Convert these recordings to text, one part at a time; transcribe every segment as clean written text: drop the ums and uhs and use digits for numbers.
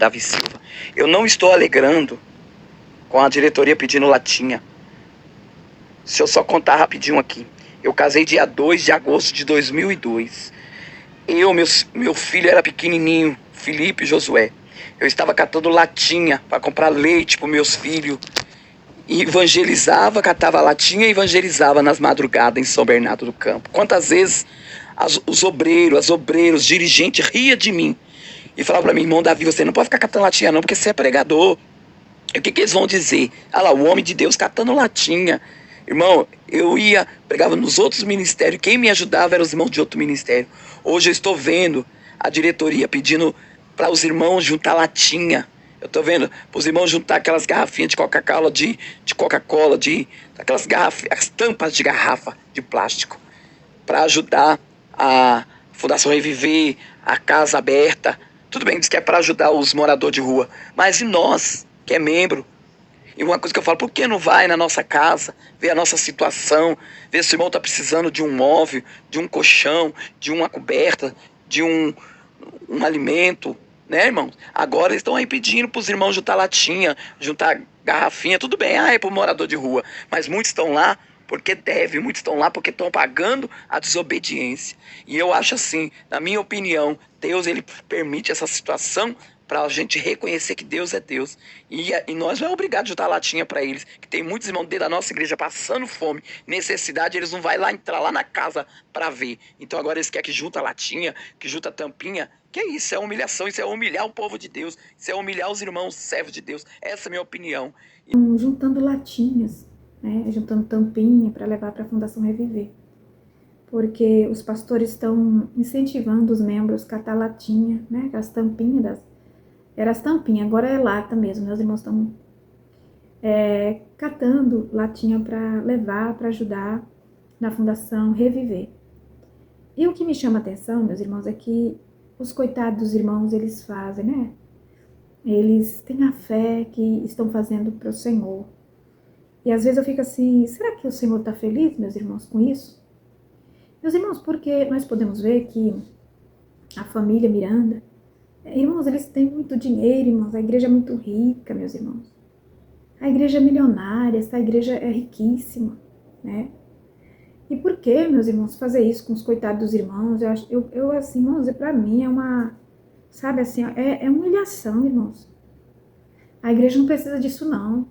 Davi Silva. Eu não estou alegrando com a diretoria pedindo latinha. Se eu só contar rapidinho aqui. Eu casei dia 2 de agosto de 2002. Meu filho era pequenininho, Felipe Josué. Eu estava catando latinha para comprar leite para meus filhos. E evangelizava, catava latinha e evangelizava nas madrugadas em São Bernardo do Campo. Quantas vezes os obreiros, dirigentes ria de mim e falava para mim, irmão Davi, você não pode ficar catando latinha não, porque você é pregador. E o que eles vão dizer? Ah lá, o homem de Deus catando latinha. Irmão, eu pregava nos outros ministérios, quem me ajudava eram os irmãos de outro ministério. Hoje eu estou vendo a diretoria pedindo para os irmãos juntar latinha. Eu estou vendo para os irmãos juntar aquelas garrafinhas de Coca-Cola, aquelas garrafas, as tampas de garrafa de plástico, para ajudar a Fundação Reviver, a Casa Aberta. Tudo bem, diz que é para ajudar os moradores de rua, mas e nós, que é membro? E uma coisa que eu falo, por que não vai na nossa casa, ver a nossa situação, ver se o irmão está precisando de um móvel, de um colchão, de uma coberta, de um alimento, né, irmão? Agora eles estão aí pedindo para os irmãos juntar latinha, juntar garrafinha, tudo bem, é para o morador de rua, mas muitos estão lá porque devem, muitos estão lá porque estão pagando a desobediência. E eu acho assim, na minha opinião, Deus ele permite essa situação para a gente reconhecer que Deus é Deus. E nós não é obrigado a dar latinha para eles, que tem muitos irmãos dentro da nossa igreja passando fome, necessidade, eles não vão lá entrar lá na casa para ver. Então agora eles querem que junta latinha, que junta tampinha. Que é isso? É humilhação, isso é humilhar o povo de Deus, isso é humilhar os irmãos servos de Deus. Essa é a minha opinião. Juntando latinhas, né, juntando tampinha para levar para a Fundação Reviver. Porque os pastores estão incentivando os membros a catar latinha, né, aquelas tampinhas Era as tampinhas, agora é lata mesmo. Meus irmãos estão catando latinha para levar, para ajudar na Fundação Reviver. E o que me chama a atenção, meus irmãos, é que os coitados dos irmãos, eles fazem, né? Eles têm a fé que estão fazendo para o Senhor. E às vezes eu fico assim, será que o Senhor está feliz, meus irmãos, com isso? Meus irmãos, porque nós podemos ver que a família Miranda, irmãos, eles têm muito dinheiro, irmãos. A igreja é muito rica, meus irmãos. A igreja é milionária, essa igreja é riquíssima, né? E por que, meus irmãos, fazer isso com os coitados dos irmãos? Eu assim, irmãos, para mim é uma, sabe assim, é humilhação, irmãos. A igreja não precisa disso, não.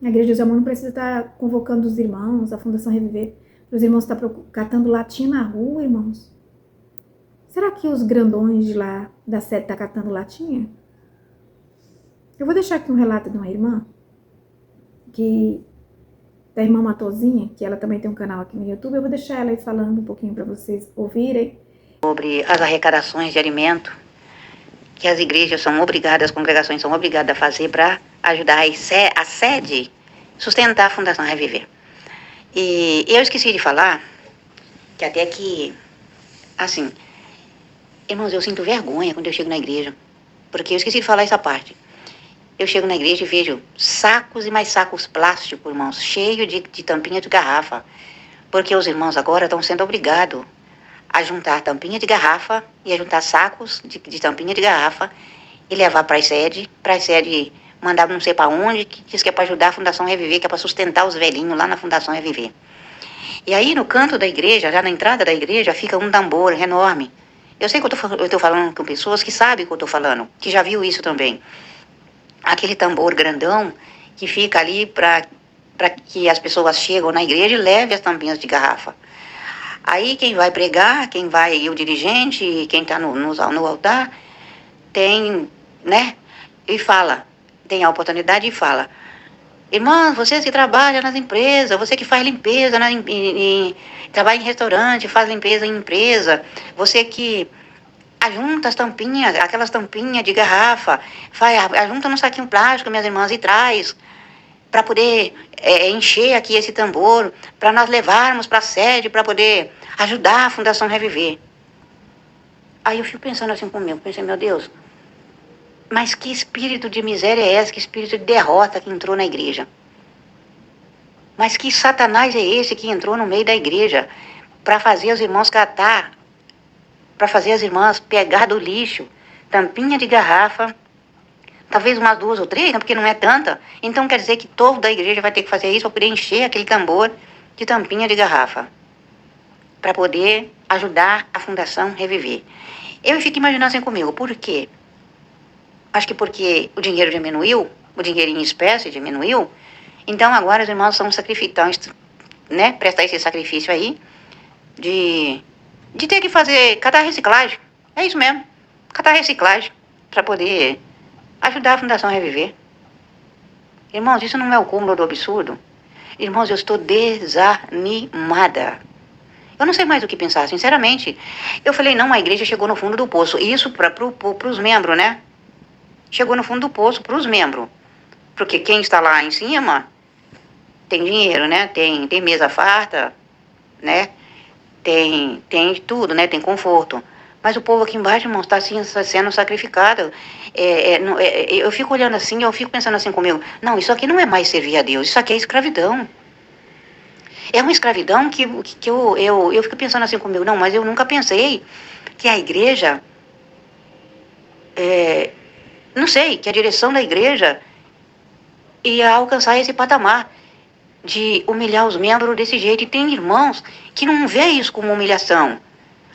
A igreja dos irmãos não precisa estar convocando os irmãos, a Fundação Reviver, para os irmãos estar catando latinha na rua, irmãos. Será que os grandões de lá da sede estão catando latinha? Eu vou deixar aqui um relato de uma irmã, da irmã Matozinha, que ela também tem um canal aqui no YouTube. Eu vou deixar ela aí falando um pouquinho para vocês ouvirem. Sobre as arrecadações de alimento que as igrejas são obrigadas, as congregações são obrigadas a fazer para ajudar a sede sustentar a Fundação Reviver. E eu esqueci de falar que até que, assim, irmãos, eu sinto vergonha quando eu chego na igreja, porque eu esqueci de falar essa parte. Eu chego na igreja e vejo sacos e mais sacos plásticos, irmãos, cheios de tampinha de garrafa, porque os irmãos agora estão sendo obrigados a juntar tampinha de garrafa e a juntar sacos de tampinha de garrafa e levar para a sede mandar não sei para onde, que diz que é para ajudar a Fundação Reviver, que é para sustentar os velhinhos lá na Fundação Reviver. E aí no canto da igreja, já na entrada da igreja, fica um tambor enorme. Eu sei que eu estou falando com pessoas que sabem o que eu estou falando, que já viu isso também. Aquele tambor grandão que fica ali para que as pessoas chegam na igreja e levem as tampinhas de garrafa. Aí quem vai pregar, o dirigente, quem está no altar, tem, né, e fala, tem a oportunidade e fala: irmã, você que trabalha nas empresas, você que faz limpeza, trabalha em restaurante, faz limpeza em empresa, você que ajunta as tampinhas, aquelas tampinhas de garrafa, ajunta num saquinho plástico, minhas irmãs, e traz, para poder encher aqui esse tambor, para nós levarmos para a sede, para poder ajudar a Fundação Reviver. Aí eu fico pensando assim comigo, pensei, meu Deus, mas que espírito de miséria é esse, que espírito de derrota que entrou na igreja? Mas que Satanás é esse que entrou no meio da igreja para fazer os irmãos catar, para fazer as irmãs pegar do lixo tampinha de garrafa talvez umas 2 ou 3, né, porque não é tanta. Então quer dizer que toda a igreja vai ter que fazer isso para poder encher aquele tambor de tampinha de garrafa, para poder ajudar a Fundação Reviver. Eu fico imaginando assim comigo, por quê? Acho que porque o dinheiro diminuiu, o dinheiro em espécie diminuiu, então agora os irmãos são sacrificantes, né, prestar esse sacrifício aí, de ter que catar reciclagem. É isso mesmo, catar reciclagem, para poder ajudar a Fundação a Reviver. Irmãos, isso não é o cúmulo do absurdo? Irmãos, eu estou desanimada. Eu não sei mais o que pensar, sinceramente. Eu falei, não, a igreja chegou no fundo do poço. Isso para os membros, né? Chegou no fundo do poço para os membros. Porque quem está lá em cima tem dinheiro, né? Tem mesa farta, né? Tem tudo, né? Tem conforto. Mas o povo aqui embaixo, irmão, está assim, sendo sacrificado. Eu fico olhando assim, eu fico pensando assim comigo, não, isso aqui não é mais servir a Deus, isso aqui é escravidão. É uma escravidão que eu fico pensando assim comigo, não, mas eu nunca pensei que a igreja, não sei, que a direção da igreja ia alcançar esse patamar de humilhar os membros desse jeito. E tem irmãos que não vê isso como humilhação.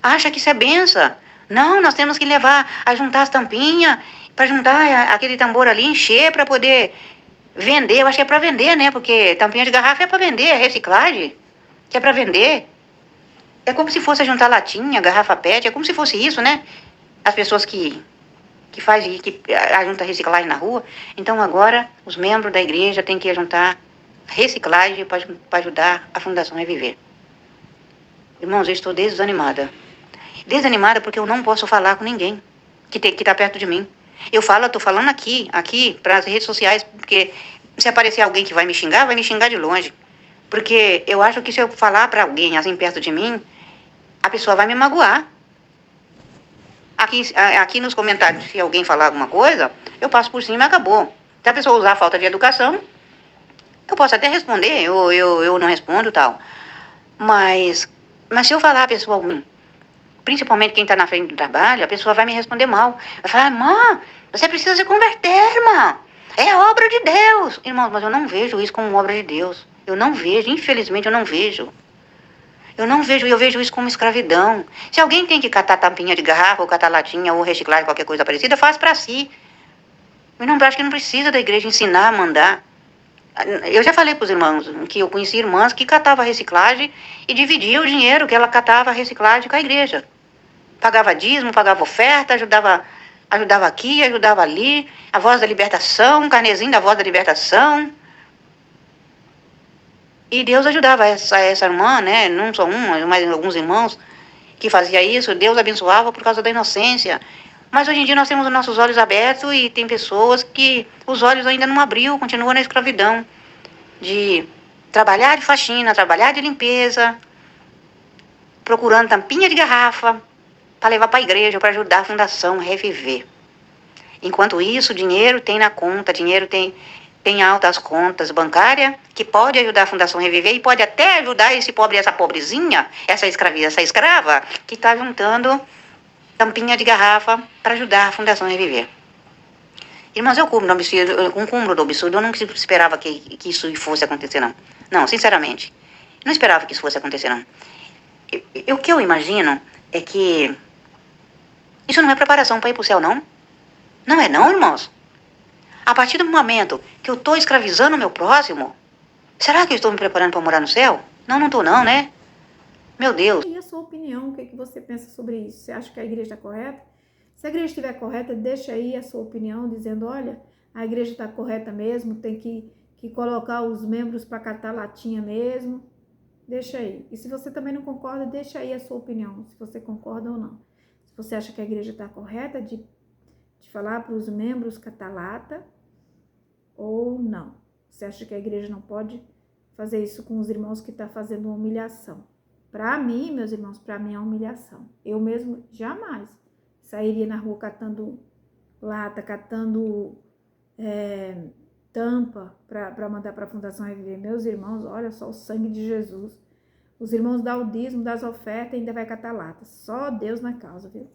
Acha que isso é benção. Não, nós temos que levar a juntar as tampinhas, para juntar aquele tambor ali, encher para poder vender. Eu acho que é para vender, né? Porque tampinha de garrafa é para vender, é reciclagem, que é para vender. É como se fosse juntar latinha, garrafa PET, é como se fosse isso, né? As pessoas que ajuntam reciclagem na rua. Então agora os membros da igreja têm que juntar reciclagem para ajudar a Fundação Reviver. Irmãos, eu estou desanimada. Desanimada porque eu não posso falar com ninguém que está perto de mim. Eu estou falando aqui para as redes sociais, porque se aparecer alguém que vai me xingar de longe. Porque eu acho que se eu falar para alguém assim perto de mim, a pessoa vai me magoar. Aqui nos comentários, se alguém falar alguma coisa, eu passo por cima e acabou. Se a pessoa usar falta de educação, eu posso até responder, eu não respondo e tal. Mas se eu falar a pessoa, principalmente quem está na frente do trabalho, a pessoa vai me responder mal. Vai falar, irmã, você precisa se converter, irmã. É obra de Deus. Irmãos, mas eu não vejo isso como obra de Deus. Eu não vejo, infelizmente eu não vejo. Eu vejo isso como escravidão. Se alguém tem que catar tampinha de garrafa, ou catar latinha, ou reciclar qualquer coisa parecida, faz para si. Eu não acho que não precisa da igreja ensinar, mandar. Eu já falei para os irmãos que eu conheci irmãs que catavam reciclagem e dividiam o dinheiro que ela catava a reciclagem com a igreja. Pagava dízimo, pagava oferta, ajudava aqui, ajudava ali. A Voz da Libertação, carnezinho da Voz da Libertação. E Deus ajudava essa irmã, né? Não só uma, mas alguns irmãos que fazia isso. Deus abençoava por causa da inocência. Mas hoje em dia nós temos os nossos olhos abertos e tem pessoas que os olhos ainda não abriu, continuam na escravidão. De trabalhar de faxina, trabalhar de limpeza, procurando tampinha de garrafa para levar para a igreja, para ajudar a Fundação a Reviver. Enquanto isso, dinheiro tem na conta, dinheiro tem altas contas bancárias, que pode ajudar a Fundação a Reviver e pode até ajudar esse pobre, essa pobrezinha, essa escrava, que está juntando tampinha de garrafa para ajudar a Fundação a Reviver. Irmãos, um cúmulo do absurdo, eu não esperava que isso fosse acontecer, não. Não, sinceramente, não esperava que isso fosse acontecer, não. O que eu imagino é que isso não é preparação para ir para o céu, não. Não é não, irmãos. A partir do momento que eu estou escravizando o meu próximo, será que eu estou me preparando para morar no céu? Não estou não, né? Meu Deus. E a sua opinião, o que você pensa sobre isso? Você acha que a igreja está correta? Se a igreja estiver correta, deixa aí a sua opinião, dizendo, olha, a igreja está correta mesmo, tem que colocar os membros para catar latinha mesmo. Deixa aí. E se você também não concorda, deixa aí a sua opinião, se você concorda ou não. Se você acha que a igreja está correta de falar para os membros catar lata ou não. Você acha que a igreja não pode fazer isso com os irmãos que estão fazendo uma humilhação? Para mim, meus irmãos, para mim é humilhação. Eu mesmo jamais sairia na rua catando lata, catando tampa para mandar para a Fundação Reviver. Meus irmãos, olha só o sangue de Jesus. Os irmãos dão o dízimo, das ofertas e ainda vai catar lata. Só Deus na causa, viu?